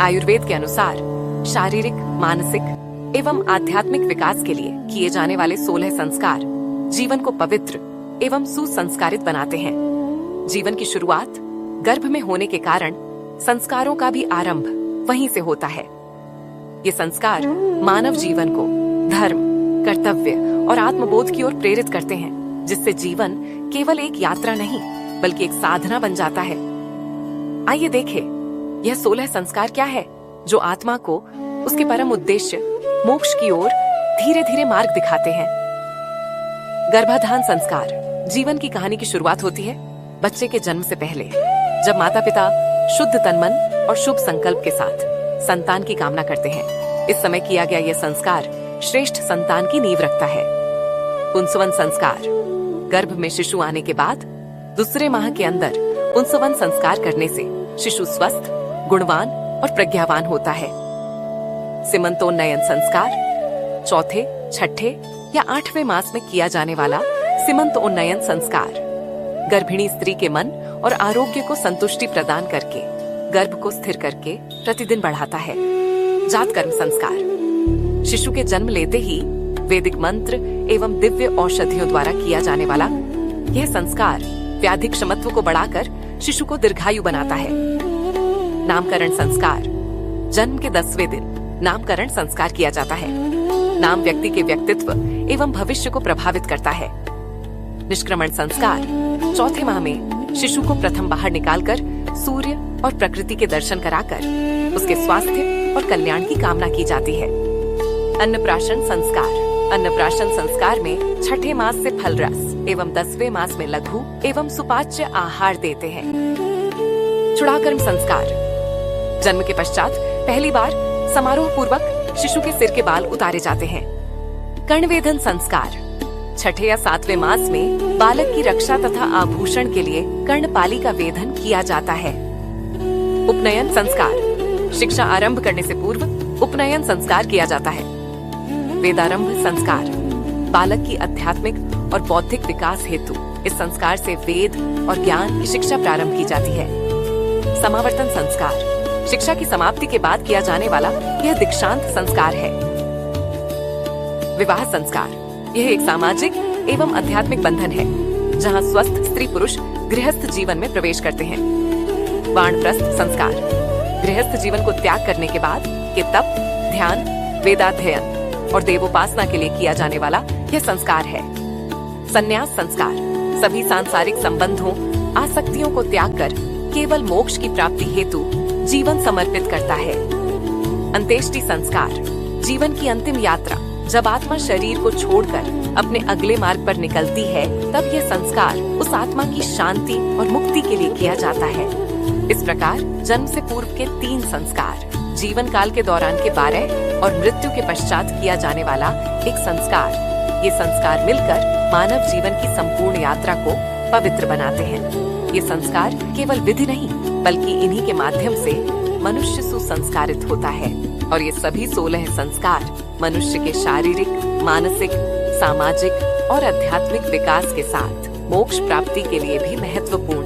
आयुर्वेद के अनुसार शारीरिक, मानसिक एवं आध्यात्मिक विकास के लिए किए जाने वाले 16 संस्कार जीवन को पवित्र एवं सुसंस्कारित बनाते हैं। जीवन की शुरुआत गर्भ में होने के कारण संस्कारों का भी आरंभ वहीं से होता है। ये संस्कार मानव जीवन को धर्म, कर्तव्य और आत्मबोध की ओर प्रेरित करते हैं, जिससे जीवन केवल एक यात्रा नहीं बल्कि एक साधना बन जाता है। आइए देखें यह 16 संस्कार क्या है जो आत्मा को उसके परम उद्देश्य मोक्ष की ओर धीरे धीरे मार्ग दिखाते हैं। गर्भाधान संस्कार। जीवन की कहानी की शुरुआत होती है बच्चे के जन्म से पहले, जब माता पिता शुद्ध तन मन और शुभ संकल्प के साथ संतान की कामना करते हैं। इस समय किया गया यह संस्कार श्रेष्ठ संतान की नींव रखता है। पुंसवन संस्कार। गर्भ में शिशु आने के बाद दूसरे माह के अंदर पुंसवन संस्कार करने से शिशु स्वस्थ, गुणवान और प्रज्ञावान होता है। सीमंतोन्नयन संस्कार। चौथे, छठे या 8वें मास में किया जाने वाला सीमंतोन्नयन संस्कार गर्भिणी स्त्री के मन और आरोग्य को संतुष्टि प्रदान करके गर्भ को स्थिर करके प्रतिदिन बढ़ाता है। जातकर्म संस्कार। शिशु के जन्म लेते ही वैदिक मंत्र एवं दिव्य औषधियों द्वारा किया जाने वाला यह संस्कार व्याधि क्षमत्व को बढ़ाकर शिशु को दीर्घायु बनाता है। नामकरण संस्कार। जन्म के 10वें दिन नामकरण संस्कार किया जाता है। नाम व्यक्ति के व्यक्तित्व एवं भविष्य को प्रभावित करता है। निष्क्रमण संस्कार। चौथे माह में शिशु को प्रथम बाहर निकालकर सूर्य और प्रकृति के दर्शन कराकर उसके स्वास्थ्य और कल्याण की कामना की जाती है। अन्नप्राशन संस्कार। अन्नप्राशन संस्कार में छठे मास से फल रस एवं 10वें मास में लघु एवं सुपाच्य आहार देते हैं। चूड़ाकर्म संस्कार। जन्म के पश्चात पहली बार समारोह पूर्वक शिशु के सिर के बाल उतारे जाते हैं। कर्णवेधन संस्कार। छठे या 7वें मास में बालक की रक्षा तथा आभूषण के लिए कर्णपाली का वेधन किया जाता है। उपनयन संस्कार। शिक्षा आरंभ करने से पूर्व उपनयन संस्कार किया जाता है। वेदारंभ संस्कार। बालक की आध्यात्मिक और बौद्धिक विकास हेतु इस संस्कार से वेद और ज्ञान की शिक्षा प्रारंभ की जाती है। समावर्तन संस्कार। शिक्षा की समाप्ति के बाद किया जाने वाला यह दीक्षांत संस्कार है। विवाह संस्कार। यह एक सामाजिक एवं आध्यात्मिक बंधन है जहां स्वस्थ स्त्री पुरुष गृहस्थ जीवन में प्रवेश करते हैं। वानप्रस्थ संस्कार। गृहस्थ जीवन को त्याग करने के बाद के तप, ध्यान, वेदाध्ययन और देवोपासना के लिए किया जाने वाला यह संस्कार है। संन्यास संस्कार। सभी सांसारिक संबंधों, आसक्तियों को त्याग कर केवल मोक्ष की प्राप्ति हेतु जीवन समर्पित करता है। अंत्येष्टि संस्कार। जीवन की अंतिम यात्रा जब आत्मा शरीर को छोड़कर अपने अगले मार्ग पर निकलती है, तब यह संस्कार उस आत्मा की शांति और मुक्ति के लिए किया जाता है। इस प्रकार जन्म से पूर्व के 3 संस्कार, जीवन काल के दौरान के 12 और मृत्यु के पश्चात किया जाने वाला एक संस्कार, ये संस्कार मिलकर मानव जीवन की संपूर्ण यात्रा को पवित्र बनाते हैं। ये संस्कार केवल विधि नहीं बल्कि इन्हीं के माध्यम से मनुष्य सुसंस्कारित होता है। और ये सभी 16 संस्कार मनुष्य के शारीरिक, मानसिक, सामाजिक और आध्यात्मिक विकास के साथ मोक्ष प्राप्ति के लिए भी महत्वपूर्ण